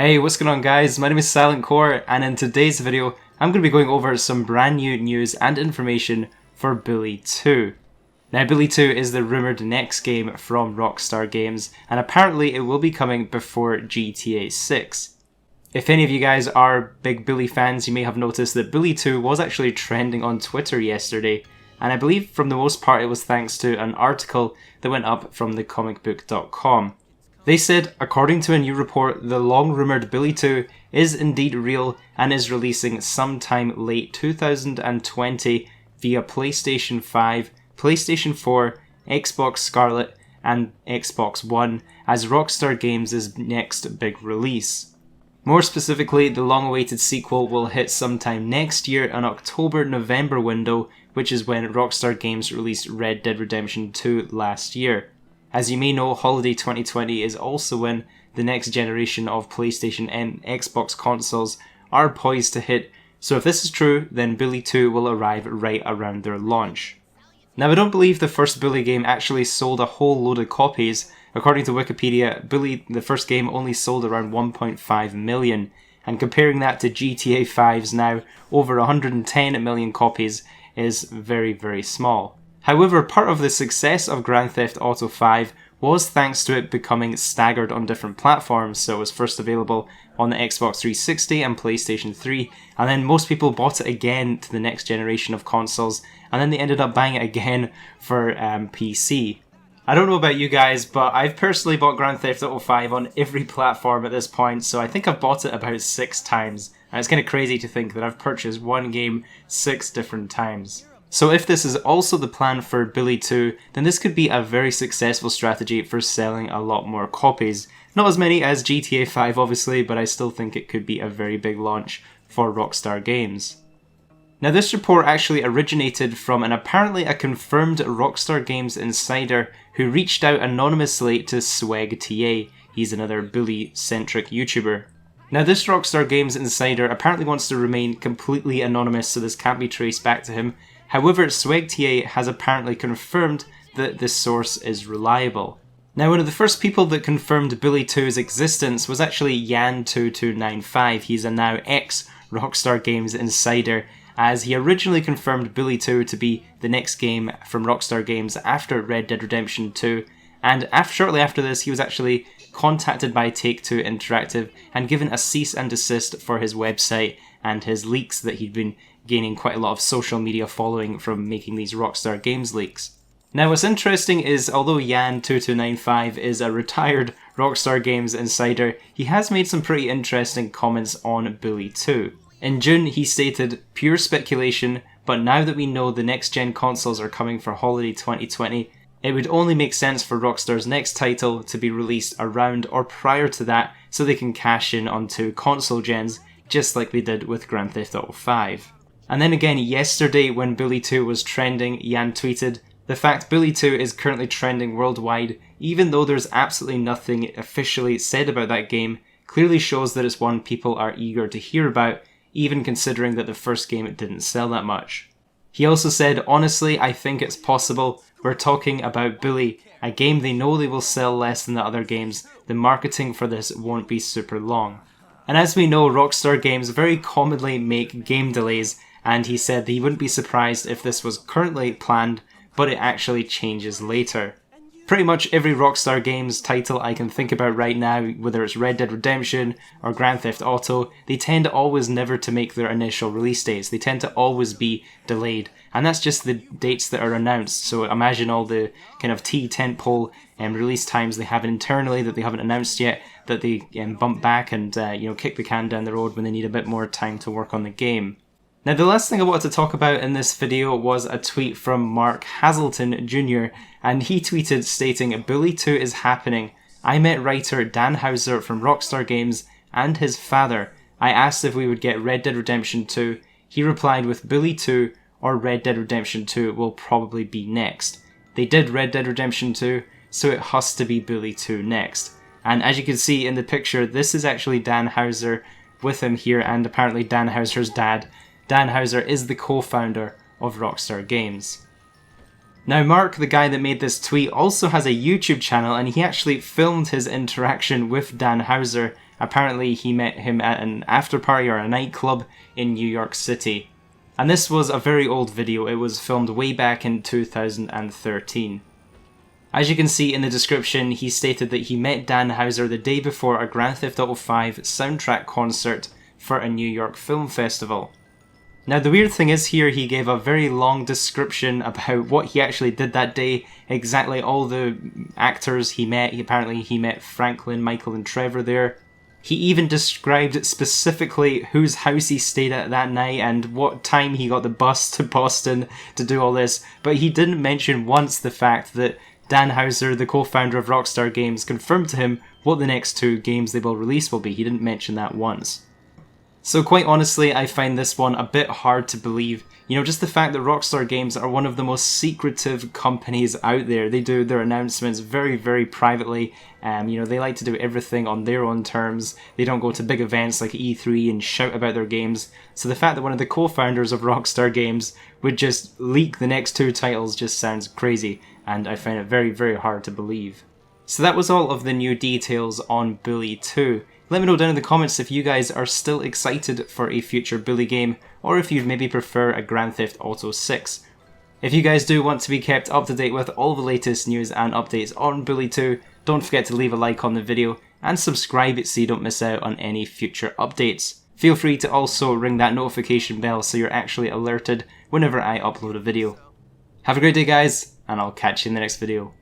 Hey, what's going on guys? My name is Silent Core, and in today's video I'm going to be going over some brand new news and information for Bully 2. Now Bully 2 is the rumoured next game from Rockstar Games, and apparently it will be coming before GTA 6. If any of you guys are big Bully fans, you may have noticed that Bully 2 was actually trending on Twitter yesterday, and I believe from the most part it was thanks to an article that went up from thecomicbook.com. They said, according to a new report, the long-rumoured Bully 2 is indeed real and is releasing sometime late 2020 via PlayStation 5, PlayStation 4, Xbox Scarlett and Xbox One as Rockstar Games' next big release. More specifically, the long-awaited sequel will hit sometime next year, an October-November window, which is when Rockstar Games released Red Dead Redemption 2 last year. As you may know, holiday 2020 is also when the next generation of PlayStation and Xbox consoles are poised to hit, so if this is true, then Bully 2 will arrive right around their launch. Now I don't believe the first Bully game actually sold a whole load of copies. According to Wikipedia, Bully, the first game, only sold around 1.5 million, and comparing that to GTA 5's now over 110 million copies is very, very small. However, part of the success of Grand Theft Auto 5 was thanks to it becoming staggered on different platforms. So it was first available on the Xbox 360 and PlayStation 3, and then most people bought it again to the next generation of consoles, and then they ended up buying it again for PC. I don't know about you guys, but I've personally bought Grand Theft Auto 5 on every platform at this point, so I think I've bought it about 6 times. And it's kind of crazy to think that I've purchased one game 6 different times. So if this is also the plan for Bully 2, then this could be a very successful strategy for selling a lot more copies. Not as many as GTA 5 obviously, but I still think it could be a very big launch for Rockstar Games. Now this report actually originated from apparently a confirmed Rockstar Games insider who reached out anonymously to SwagTA. He's another Bully-centric YouTuber. Now this Rockstar Games insider apparently wants to remain completely anonymous, so this can't be traced back to him. However, SwagTA has apparently confirmed that this source is reliable. Now one of the first people that confirmed Bully 2's existence was actually Yan2295. He's a now ex-Rockstar Games insider, as he originally confirmed Bully 2 to be the next game from Rockstar Games after Red Dead Redemption 2, and shortly after this he was actually contacted by Take-Two Interactive and given a cease and desist for his website and his leaks that he'd been gaining quite a lot of social media following from making these Rockstar Games leaks. Now what's interesting is, although Yan2295 is a retired Rockstar Games insider, he has made some pretty interesting comments on Bully 2. In June he stated, "Pure speculation, but now that we know the next gen consoles are coming for holiday 2020, it would only make sense for Rockstar's next title to be released around or prior to that so they can cash in onto console gens, just like they did with Grand Theft Auto 5. And then again yesterday when Bully 2 was trending, Yan tweeted, "The fact Bully 2 is currently trending worldwide, even though there's absolutely nothing officially said about that game, clearly shows that it's one people are eager to hear about, even considering that the first game didn't sell that much." He also said, "Honestly, I think it's possible. We're talking about Bully, a game they know they will sell less than the other games. The marketing for this won't be super long." And as we know, Rockstar Games very commonly make game delays, and he said that he wouldn't be surprised if this was currently planned, but it actually changes later. Pretty much every Rockstar Games title I can think about right now, whether it's Red Dead Redemption or Grand Theft Auto, they tend always never to make their initial release dates. They tend to always be delayed, and that's just the dates that are announced. So imagine all the kind of tentpole release times they have internally that they haven't announced yet, that they bump back and kick the can down the road when they need a bit more time to work on the game. Now the last thing I wanted to talk about in this video was a tweet from Mark Hazelton Jr. and he tweeted stating, "Bully 2 is happening. I met writer Dan Houser from Rockstar Games and his father. I asked if we would get Red Dead Redemption 2. He replied with Bully 2 or Red Dead Redemption 2 will probably be next. They did Red Dead Redemption 2, so it has to be Bully 2 next." And as you can see in the picture, this is actually Dan Houser with him here, and apparently Dan Houser's dad. Dan Houser is the co-founder of Rockstar Games. Now Mark, the guy that made this tweet, also has a YouTube channel, and he actually filmed his interaction with Dan Houser Apparently he met him at an after party or a nightclub in New York City. And this was a very old video, it was filmed way back in 2013. As you can see in the description, he stated that he met Dan Houser the day before a Grand Theft Auto 5 soundtrack concert for a New York film festival. Now the weird thing is here, he gave a very long description about what he actually did that day, exactly all the actors he met. Apparently he met Franklin, Michael and Trevor there. He even described specifically whose house he stayed at that night and what time he got the bus to Boston to do all this, but he didn't mention once the fact that Dan Houser, the co-founder of Rockstar Games, confirmed to him what the next 2 games they will release will be. He didn't mention that once. So quite honestly, I find this one a bit hard to believe. You know, just the fact that Rockstar Games are one of the most secretive companies out there. They do their announcements very, very privately. You know, they like to do everything on their own terms. They don't go to big events like E3 and shout about their games. So the fact that one of the co-founders of Rockstar Games would just leak the next 2 titles just sounds crazy, and I find it very, very hard to believe. So that was all of the new details on Bully 2. Let me know down in the comments if you guys are still excited for a future Bully game, or if you'd maybe prefer a Grand Theft Auto 6. If you guys do want to be kept up to date with all the latest news and updates on Bully 2, don't forget to leave a like on the video and subscribe so you don't miss out on any future updates. Feel free to also ring that notification bell so you're actually alerted whenever I upload a video. Have a great day guys, and I'll catch you in the next video.